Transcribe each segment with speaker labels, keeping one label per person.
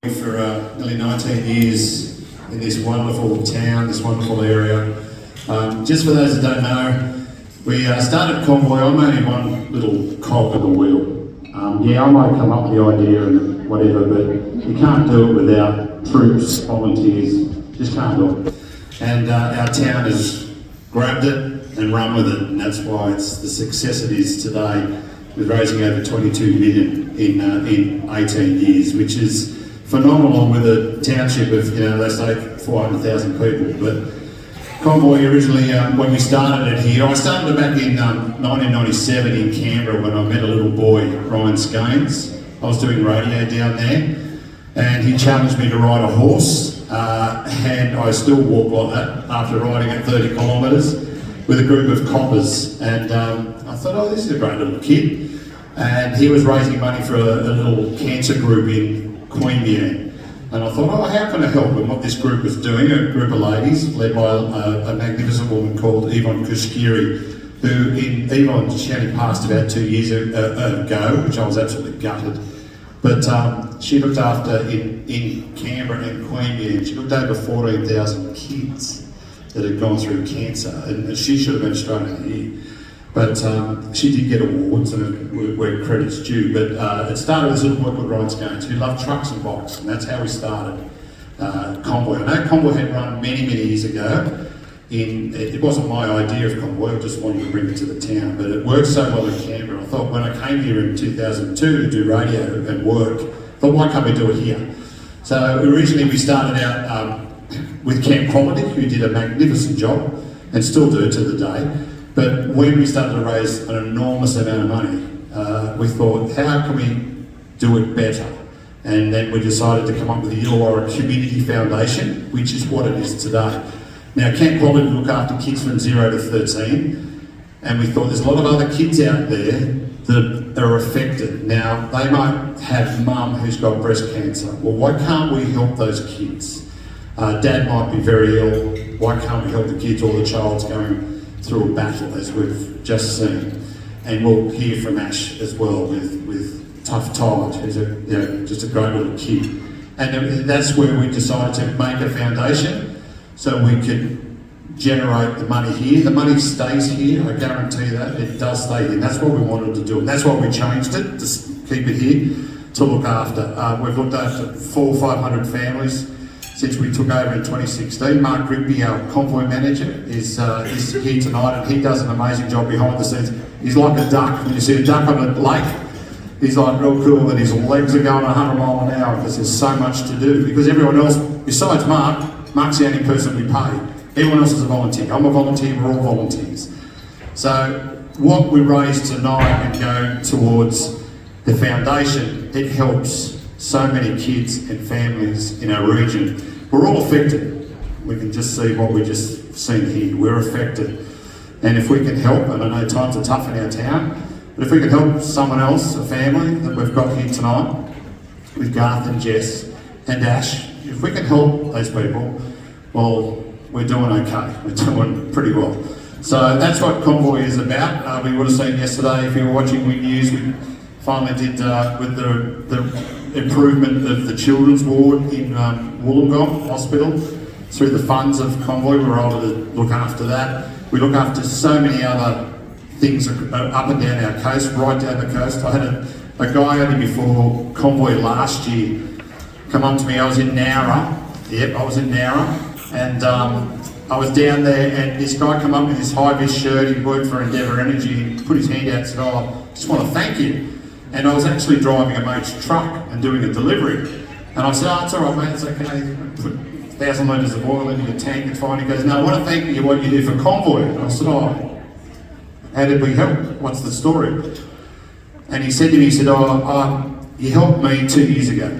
Speaker 1: For nearly 19 years in this wonderful town, this wonderful area. Just for those that don't know, we started Convoy. I'm only one little cog in the wheel. Yeah, I might come up with the idea and whatever, but you can't do it without troops, volunteers, just can't do it. And our town has grabbed it and run with it, and that's why it's the success it is today, with raising over 22 million in 18 years, which is phenomenal with a township of, let's say 400,000 people. But Convoy originally, when we started it here, I started it back in 1997 in Canberra when I met a little boy, Ryan Scaines. I was doing radio down there and he challenged me to ride a horse and I still walk like that after riding at 30 kilometres with a group of coppers. And I thought, oh, this is a great little kid. And he was raising money for a little cancer group in Queanbeyan, and I thought, oh, how can I help? And what this group was doing, a group of ladies led by a magnificent woman called Yvonne Kushkiri, who she only passed about 2 years ago, which I was absolutely gutted. But she looked after, in Canberra and Queanbeyan, she looked over 14,000 kids that had gone through cancer, and she should have been Australian of the Year. But she did get awards, and where credit's due. But it started with this little boy called Ryan Scaines, who loved trucks and bikes, and that's how we started Convoy. I know Convoy had run many years ago. It wasn't my idea of Convoy, I just wanted to bring it to the town, but it worked so well in Canberra. I thought when I came here in 2002 to do radio and work, I thought, why can't we do it here? So originally we started out with Camp Quality, who did a magnificent job, and still do to the day. But when we started to raise an enormous amount of money, we thought, how can we do it better? And then we decided to come up with the Illawarra Community Foundation, which is what it is today. Now, Camp Quality look after kids from 0 to 13, and we thought there's a lot of other kids out there that are affected. Now, they might have mum who's got breast cancer. Well, why can't we help those kids? Dad might be very ill. Why can't we help the kids or the child's going through a battle, as we've just seen? And we'll hear from Ash as well with Tough Tide, who's just a great little kid. And that's where we decided to make a foundation so we could generate the money here. The money stays here, I guarantee that. It does stay here. And that's what we wanted to do. And that's why we changed it, to keep it here, to look after. We've looked after 400 or 500 families since we took over in 2016. Mark Rigby, our Convoy manager, is here tonight, and he does an amazing job behind the scenes. He's like a duck. When you see a duck on a lake, he's like real cool that his legs are going 100 miles an hour because there's so much to do. Because everyone else, besides Mark's the only person we pay. Everyone else is a volunteer. I'm a volunteer, we're all volunteers. So what we raise tonight and go towards the foundation, it helps so many kids and families in our region. We're all affected. We can just see what we just seen here. We're affected. And if we can help, and I know times are tough in our town, but if we can help someone else, a family that we've got here tonight, with Garth and Jess and Ash, if we can help those people, well, we're doing okay. We're doing pretty well. So that's what Convoy is about. We would have seen yesterday, if you were watching Win News, we finally did with the improvement of the children's ward in Wollongong Hospital. Through the funds of Convoy, we were able to look after that. We look after so many other things up and down our coast, right down the coast. I had a guy only before Convoy last year come up to me. I was in Nowra. Yep, I was in Nowra, and I was down there, and this guy come up with this high-vis shirt. He worked for Endeavour Energy. He put his hand out and said, "Oh, I just want to thank you." And I was actually driving a mate's truck and doing a delivery. And I said, "Oh, it's all right, mate, it's okay. Put 1,000 litres of oil into your tank, it's fine." He goes, "No, I want to thank you for what you did for Convoy." And I said, "Oh, how did we help? What's the story?" And he said to me, he said, "You helped me 2 years ago.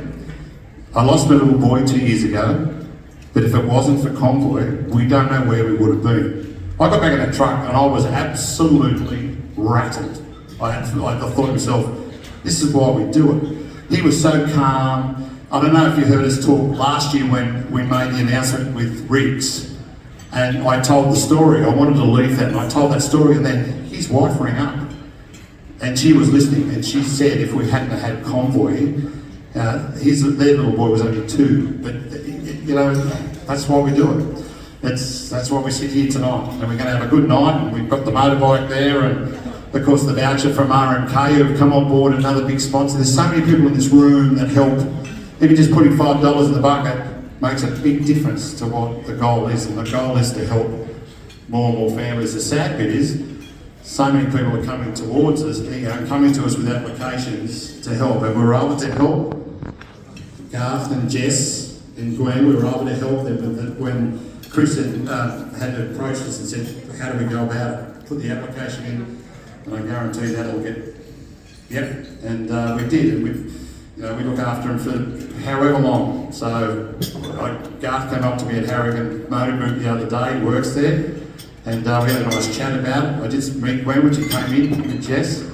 Speaker 1: I lost my little boy 2 years ago, but if it wasn't for Convoy, we don't know where we would have been." I got back in that truck and I was absolutely rattled. I thought to myself, this is why we do it. He was so calm. I don't know if you heard us talk last year when we made the announcement with Riggs, and I told the story. I wanted to leave that, and I told that story, and then his wife rang up, and she was listening, and she said if we hadn't had Convoy, Their little boy was only 2, but you know, that's why we do it. That's why we sit here tonight, and we're going to have a good night. And we've got the motorbike there, and of course the voucher from R&K who have come on board, another big sponsor. There's so many people in this room that help. Even just putting $5 in the bucket makes a big difference to what the goal is, and the goal is to help more and more families. The sad bit is, so many people are coming towards us, coming to us with applications to help, and we were able to help Garth and Jess and Gwen. We were able to help them when Chris had approached us and said, how do we go about it? Put the application in, and I guarantee that'll get, yep, and we did, and we look after them for however long. So Garth came up to me at Harrigan Motor Group the other day, he works there, and we had a nice chat about it. I did meet Gwen when she came in with Jess,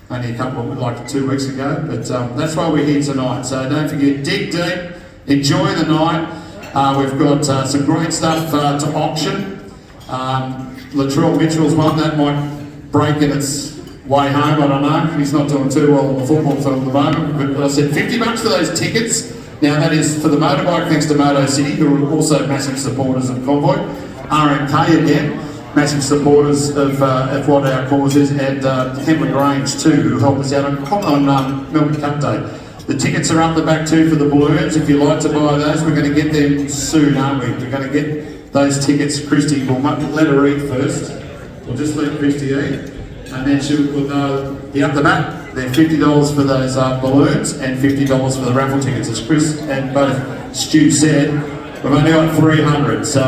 Speaker 1: only a couple of, like 2 weeks ago, but that's why we're here tonight. So don't forget, dig deep, enjoy the night. We've got some great stuff to auction. Latrell Mitchell's one that might break in its way home, I don't know. He's not doing too well on the football field at the moment, but I said $50 for those tickets. Now that is for the motorbike, thanks to Moto City, who are also massive supporters of Convoy. R&K again, massive supporters of what our cause is, and Henley Grange too, who helped us out on Melbourne Cup Day. The tickets are up the back too for the balloons. If you'd like to buy those, we're going to get them soon, aren't we? We're going to get those tickets. Christy will let her eat first. We'll just let Christy eat, and then she'll know up the back. They're $50 for those balloons and $50 for the raffle tickets. As Chris and both Stu said, we've only got 300, so